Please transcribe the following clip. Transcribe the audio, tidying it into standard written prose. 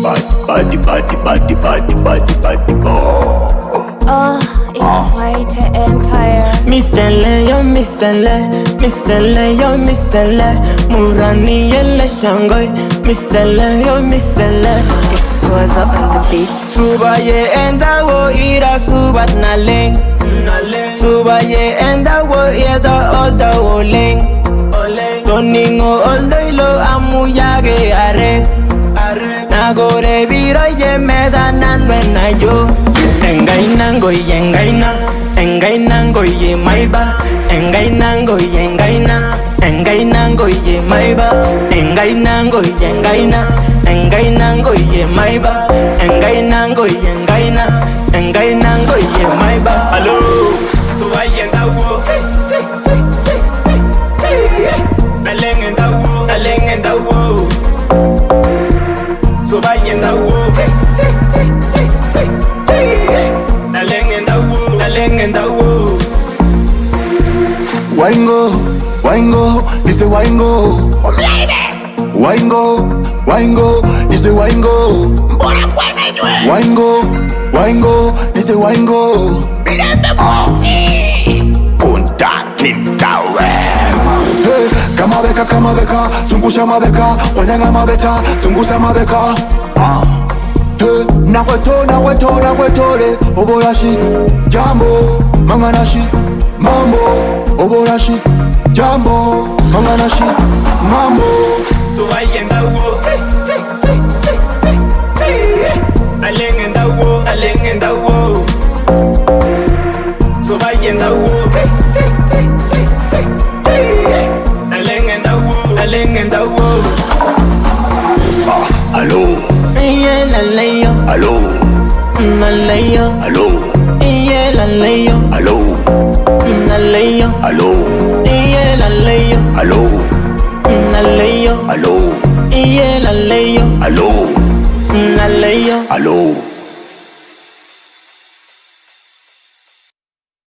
Body boy. Oh, it's WAITE Empire. Miso le Miso le Murani yele shangoy. Miso le It's Swaza on the beat. Supa ye Entawuo ira subat naleng. Supa ye Entawuo ira Entawuo leng. Toningo oldoilo amuyage are. Nagore biro ye medanan menayo. Engainango ye maiba. Engainango ye maiba. Engainango ye maiba. Engainango ye maiba. Hello, Supa ye Entawuo. Aleng Entawuo. Supa ye Entawuo. Aleng Entawuo. Wango, this the wango. Wango, this the wango. Wango, this the wango. Kunta kintawe. Hey, kama beka, zungusha mabeka, wanyanga mabeta, zungusha mabeka. Hey, nakwetole, oborashi, jambo, manganashi, mambo, oborashi, jambo, manganashi, mambo. Supa ye Entawuo. Aleng Entawuo. Supa ye Entawuo. Aleng Entawuo. Hello. Yeah, laleyo. Hello. Naleyo. Hello. Yeah, laleyo. Hello. Naleyo. Hello. Yeah, laleyo. Hello. Naleyo. Hello. Yeah, laleyo. Hello. Naleyo. Hello.